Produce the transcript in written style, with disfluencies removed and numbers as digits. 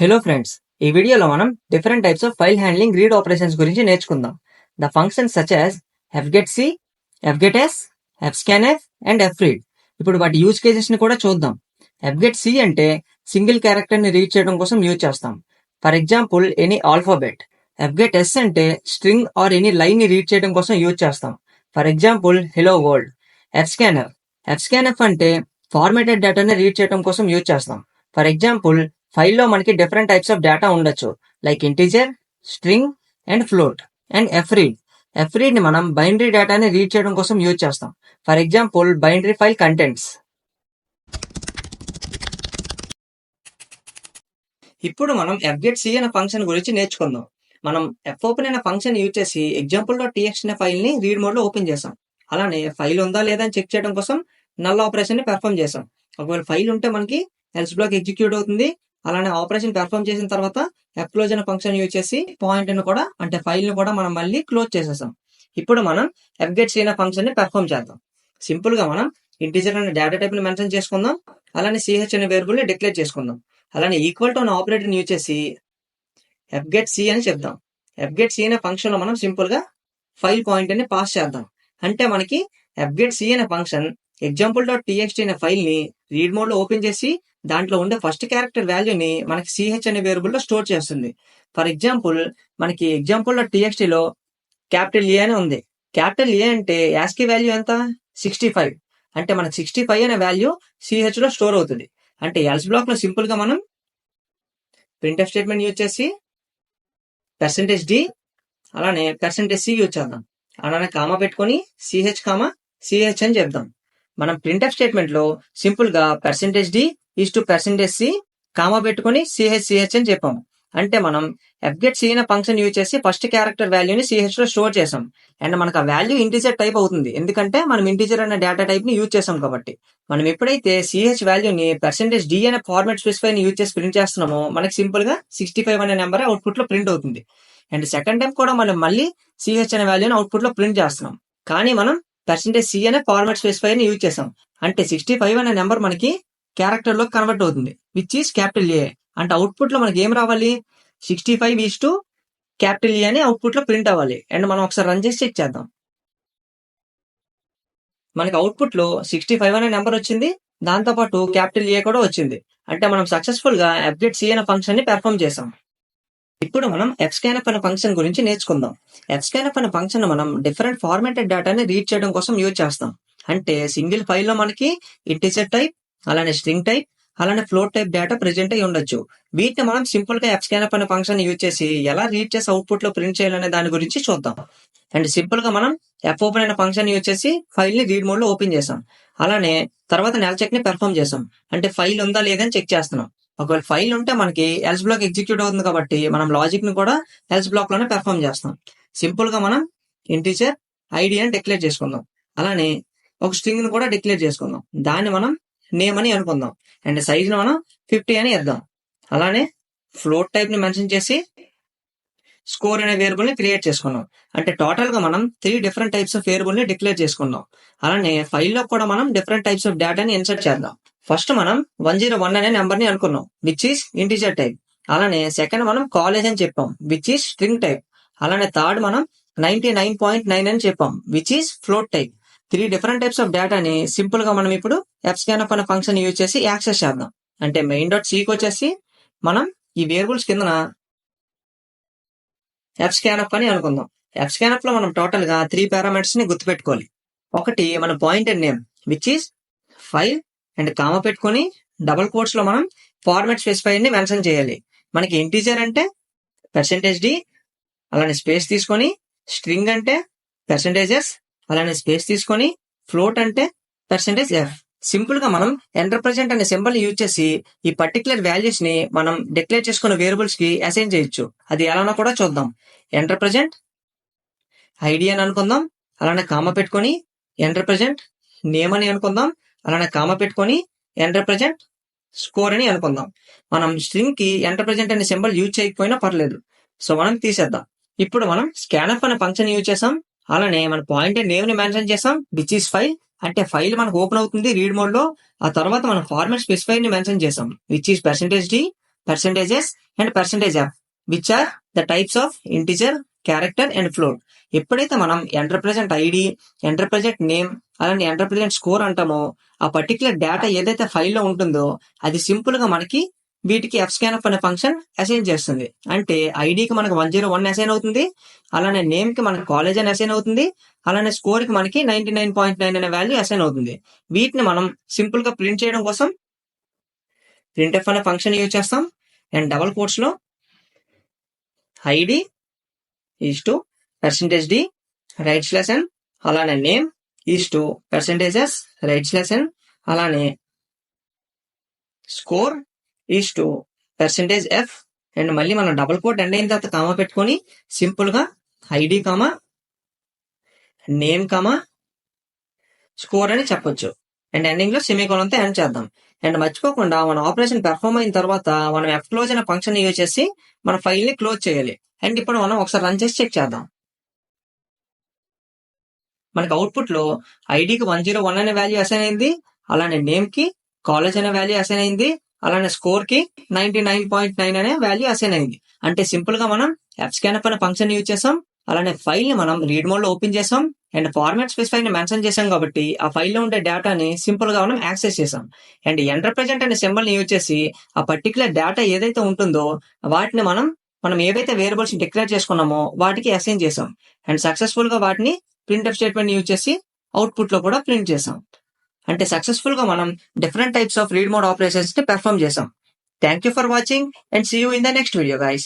Hello friends, ఈ వీడియోలో మనం different types of file handling read operations గురించి నేర్చుకుందాం. The functions such as fgetc, fgetS, fscanf and fread. ఇప్పుడు వాటి యూజ్ కేసెస్ ని కూడా చూద్దాం. fgetc అంటే సింగిల్ క్యారెక్టర్ ని రీడ్ చేయడం కోసం యూజ్ చేస్తాం. For example any alphabet. fgetS అంటే స్ట్రింగ్ ఆర్ ఎనీ లైన్ ని రీడ్ చేయడం కోసం యూజ్ చేస్తాం. For example hello world. fscanf అంటే ఫార్మాటెడ్ డేటాని రీడ్ చేయడం కోసం యూజ్ చేస్తాం. ఫర్ ఎగ్జాంపుల్ ఫైల్లో మనకి డిఫరెంట్ టైప్స్ ఆఫ్ డేటా ఉండొచ్చు, like integer, string and float. And fread ని మనం బైనరీ డేటాని రీడ్ చేయడం కోసం యూజ్ చేస్తాం. For example binary file contents. ఇప్పుడు మనం fgetc అనే ఫంక్షన్ గురించి నేర్చుకుందాం. మనం fopen అనే ఫంక్షన్ యూజ్ చేసి example.txt అనే ఫైల్ ని రీడ్ మోడ్ లో ఓపెన్ చేసాం. అలానే ఫైల్ ఉందా లేదా అని చెక్ చేయడం కోసం నల్ ఆపరేషన్ ని పెర్ఫామ్ చేసాం. ఒకవేళ ఫైల్ ఉంటే మనకి ఎల్స్ బ్లాక్ ఎగ్జిక్యూట్ అవుతుంది. అలానే ఆపరేషన్ పెర్ఫామ్ చేసిన తర్వాత క్లోజ్ అనే ఫంక్షన్ యూజ్ చేసి పాయింట్ ని కూడా అంటే ఫైల్ ని కూడా మనం మళ్ళీ క్లోజ్ చేసేసాం. ఇప్పుడు మనం fgetc అనే ఫంక్షన్ ని పెర్ఫామ్ చేద్దాం. సింపుల్ గా మనం ఇంటీజర్ అనే డేటా టైప్ ని మెన్షన్ చేసుకుందాం. అలానే ch అనే వేరియబుల్ ని డిక్లేర్ చేసుకుందాం. అలానే ఈక్వల్ టు అనే ఆపరేటర్ యూజ్ చేసి fgetc అని చెప్దాం. fgetc అనే ఫంక్షన్ లో మనం సింపుల్ గా ఫైల్ పాయింట్ ని పాస్ చేద్దాం. అంటే మనకి fgetc అనే ఫంక్షన్ example.txt అనే ఫైల్ ని రీడ్ మోడ్ లో ఓపెన్ చేసి దాంట్లో ఉండే ఫస్ట్ క్యారెక్టర్ వాల్యూని మనకి ch అనే వేరియబుల్ లో స్టోర్ చేస్తుంది. ఫర్ ఎగ్జాంపుల్ మనకి example.txt లో క్యాపిటల్ ఏ అని ఉంది. క్యాపిటల్ ఏ అంటే యాస్కీ వాల్యూ ఎంత 65. అంటే మనకి 65 అనే వాల్యూ ch లో స్టోర్ అవుతుంది. అంటే ఎల్స్ బ్లాక్ లో సింపుల్ గా మనం ప్రింట్ఎఫ్ స్టేట్మెంట్ యూజ్ చేసి %d అలానే %c యూజ్ చేద్దాం. అలానే కామా పెట్టుకొని ch అని చెప్దాం. మనం ప్రింట్ఎఫ్ స్టేట్మెంట్ లో సింపుల్ గా %d is to %c comma పెట్టుకొని ch అని చెప్పాము. అంటే మనం fgetc అనే ఫంక్షన్ యూజ్ చేసి ఫస్ట్ క్యారెక్టర్ వాల్యూని ch లో స్టోర్ చేసాం. అండ్ మనకు ఆ వాల్యూ ఇంటీజర్ టైప్ అవుతుంది, ఎందుకంటే మనం ఇంటీజర్ అనే డేటా టైప్ ని యూజ్ చేసాం కాబట్టి. మనం ఎప్పుడైతే ch వాల్యూని %d అనే ఫార్మాట్ స్పెసిఫైర్ ని యూజ్ చేసి ప్రింట్ చేస్తున్నామో మనకి సింపుల్ గా 65 అనే నెంబర్ అవుట్పుట్ లో ప్రింట్ అవుతుంది. అండ్ సెకండ్ టైం కూడా మనం మళ్ళీ ch అనే వాల్యూని అవుట్పుట్ లో ప్రింట్ చేస్తున్నాం. కానీ మనం %c అనే ఫార్మాట్ స్పెసిఫైర్ ని యూజ్ చేసాం. అంటే 65 అనే నెంబర్ మనకి క్యారెక్టర్ లో కన్వర్ట్ అవుతుంది, విచ్ ఈస్ క్యాపిటల్ ఏ. అంటే అవుట్పుట్ లో మనకి ఏం రావాలి, 65 ఈజ్ టు క్యాపిటల్ ఏ అని అవుట్పుట్ లో ప్రింట్ అవ్వాలి. అండ్ మనం ఒకసారి రన్ చేసి చెక్ చేద్దాం. మనకి అవుట్పుట్ లో 65 అనే నెంబర్ వచ్చింది, దాంతో పాటు క్యాపిటల్ ఏ కూడా వచ్చింది. అంటే మనం సక్సెస్ఫుల్ గా fgetc అనే ఫంక్షన్ ని పెర్ఫామ్ చేసాం. ఇప్పుడు మనం fscanf అనే ఫంక్షన్ గురించి నేర్చుకుందాం. fscanf అనే ఫంక్షన్ మనం డిఫరెంట్ ఫార్మాటెడ్ డేటాని రీడ్ చేయడం కోసం యూజ్ చేస్తాం. అంటే సింగిల్ ఫైల్లో మనకి ఇంటీజర్ టైప్, అలానే స్ట్రింగ్ టైప్, అలానే ఫ్లోట్ టైప్ డేటా ప్రెజెంట్ అయ్యి ఉండొచ్చు. వీటిని మనం సింపుల్ గా fscanf అనే ఫంక్షన్ యూజ్ చేసి ఎలా రీడ్ చేసి అవుట్పుట్ లో ప్రింట్ చేయాలనే దాని గురించి చూద్దాం. అండ్ సింపుల్ గా మనం fopen అనే ఫంక్షన్ యూజ్ చేసి ఫైల్ ని రీడ్ మోడ్ లో ఓపెన్ చేసాం. అలానే తర్వాత నెల్ చెక్ ని పెర్ఫామ్ చేసాం. అంటే ఫైల్ ఉందా లేదని చెక్ చేస్తున్నాం. ఒకవేళ ఫైల్ ఉంటే మనకి ఎల్స్ బ్లాక్ ఎగ్జిక్యూట్ అవుతుంది కాబట్టి మనం లాజిక్ ని కూడా ఎల్స్ బ్లాక్ లోనే పెర్ఫామ్ చేస్తాం. సింపుల్ గా మనం ఇంటీజర్ ఐడి అని డిక్లేర్ చేసుకుందాం. అలానే ఒక స్ట్రింగ్ ని కూడా డిక్లేర్ చేసుకుందాం. దాన్ని మనం నేమ్ అని అనుకుందాం. అండ్ సైజ్ ని మనం 50 అని ఇద్దాం. అలానే ఫ్లోట్ టైప్ ని మెన్షన్ చేసి స్కోర్ అనే వేరియబుల్ ని క్రియేట్ చేసుకున్నాం. అంటే టోటల్ గా మనం 3 డిఫరెంట్ టైప్స్ ఆఫ్ వేరియబుల్ ని డిక్లేర్ చేసుకున్నాం. అలానే ఫైల్ లో కూడా మనం డిఫరెంట్ టైప్స్ ఆఫ్ డేటాని ఇన్సర్ట్ చేద్దాం. ఫస్ట్ మనం 101 అనే నెంబర్ ని అనుకున్నాం, విచ్ ఈస్ ఇంటీజర్ టైప్. అలానే సెకండ్ మనం కాలేజ్ అని చెప్పాం, విచ్ ఈస్ స్ట్రింగ్ టైప్. అలానే థర్డ్ మనం 99.9 అని చెప్పాం, which is float type. 3 different types of డేటాని సింపుల్ గా మనం ఇప్పుడు fscanf అనే ఫంక్షన్ యూజ్ చేసి యాక్సెస్ చేద్దాం. అంటే main.c కి వచ్చేసి మనం ఈ వేరియబుల్స్ కిందన fscanf అని అనుకుందాం. fscanf లో మనం టోటల్ గా 3 పారామీటర్స్ ని గుర్తుపెట్టుకోవాలి. ఒకటి మన pointer name, which is file, and comma పెట్టుకొని డబుల్ కోట్స్ లో మనం ఫార్మాట్ స్పెసిఫైర్ ని మెన్షన్ చేయాలి. మనకి ఇంటీజర్ అంటే %d అలానే స్పేస్ తీసుకొని, స్ట్రింగ్ అంటే %s అలానే స్పేస్ తీసుకొని, ఫ్లోట్ అంటే %f. సింపుల్ గా మనం ఎంటర్ అనే సింబల్ యూజ్ చేసి ఈ పర్టికులర్ వాల్యూస్ ని మనం డిక్లేర్ చేసుకున్న వేరియబుల్స్ కి అసైన్ చేయొచ్చు. అది ఎలానో కూడా చూద్దాం. ఎంటర్ ఐడి అని అనుకుందాం. అలానే కామా పెట్టుకొని ఎంటర్ నేమ్ అని అనుకుందాం. అలానే కామా పెట్టుకొని ఎంటర్ స్కోర్ అని అనుకుందాం. మనం స్ట్రింగ్ కి ఎంటర్ అనే సింబల్ యూజ్ చేయకపోయినా పర్లేదు, సో మనం తీసేద్దాం. ఇప్పుడు మనం scanf అనే ఫంక్షన్ యూజ్ చేసాం. అలానే మన పాయింటర్ నేమ్ ని మెన్షన్ చేసాం, విచ్ ఈస్ ఫైల్. అంటే ఫైల్ మనకు ఓపెన్ అవుతుంది రీడ్ మోడ్ లో. ఆ తర్వాత మనం ఫార్మాట్ స్పెసిఫైర్ ని మెన్షన్ చేసాం, which is %d percentages and percentage f, which are the types of integer, character and float. ఎప్పుడైతే మనం enter present ID, enter present name, అలానే ఎంటర్ ప్రెజెంట్ స్కోర్ అంటామో ఆ పర్టికులర్ డేటా ఏదైతే ఫైల్లో ఉంటుందో అది సింపుల్ గా మనకి వీటికి fscanf అనే ఫంక్షన్ అసైన్ చేస్తుంది. అంటే ఐడికి మనకి 101 అసైన్ అవుతుంది, అలానే నేమ్ కి మనకి కాలేజ్ అని అసైన్ అవుతుంది, అలానే స్కోర్ కి మనకి 99.9 అనే వాల్యూ అసైన్ అవుతుంది. వీటిని మనం సింపుల్ గా ప్రింట్ చేయడం కోసం printf అనే ఫంక్షన్ యూజ్ చేస్తాం. అండ్ డబల్ కోట్స్ లో ఐడి ఈజ్ టు %d రైట్/n, అలానే నేమ్ ఈజ్ టు %s రైట్/n, అలానే score is to %f. And మళ్ళీ మనం డబుల్ కోట్ ఎండ్ అయిన తర్వాత కామా పెట్టుకొని సింపుల్ గా ID comma name comma score అని చెప్పొచ్చు. అండ్ ఎండింగ్ లో సెమీకోలన్తో ఎండ్ చేద్దాం. అండ్ మర్చిపోకుండా మన ఆపరేషన్ పెర్ఫార్మ్ అయిన తర్వాత మనం fclose అనే ఫంక్షన్ యూజ్ చేసి మన ఫైల్ ని క్లోజ్ చేయాలి. అండ్ ఇప్పుడు మనం ఒకసారి రన్ చేసి చెక్ చేద్దాం. మనకి అవుట్పుట్ లో ఐడికి 101 అనే వాల్యూ అసైన్ అయింది, అలానే నేమ్ కి కాలేజ్ అనే వాల్యూ అసైన్ అయింది, అలానే స్కోర్ కి 99.9 అనే వాల్యూ అసైన్ అయింది. అంటే సింపుల్ గా మనం fscanf అనే ఫంక్షన్ యూజ్ చేసాం, అలానే ఫైల్ ని మనం రీడ్ మోడ్ లో ఓపెన్ చేసాం, అండ్ ఫార్మాట్ స్పెసిఫై ని మెన్షన్ చేసాం కాబట్టి ఆ ఫైల్లో ఉండే డేటాని సింపుల్ గా మనం యాక్సెస్ చేసాం. అండ్ ఎంటర్ ప్రెజెంట్ అనే సింబల్ ని యూజ్ చేసి ఆ పర్టికులర్ డేటా ఏదైతే ఉంటుందో వాటిని మనం ఏవైతే వేరియబుల్స్ డిక్లేర్ చేసుకున్నామో వాటికి అసైన్ చేసాం. అండ్ సక్సెస్ఫుల్ గా వాటిని ప్రింట్ఎఫ్ స్టేట్మెంట్ యూజ్ చేసి అవుట్పుట్ లో కూడా ప్రింట్ చేసాం. అంటే సక్సెస్ఫుల్ గా మనం different types of read mode operations ని పెర్ఫార్మ్ చేసాం. Thank you for watching and see you in the next video guys.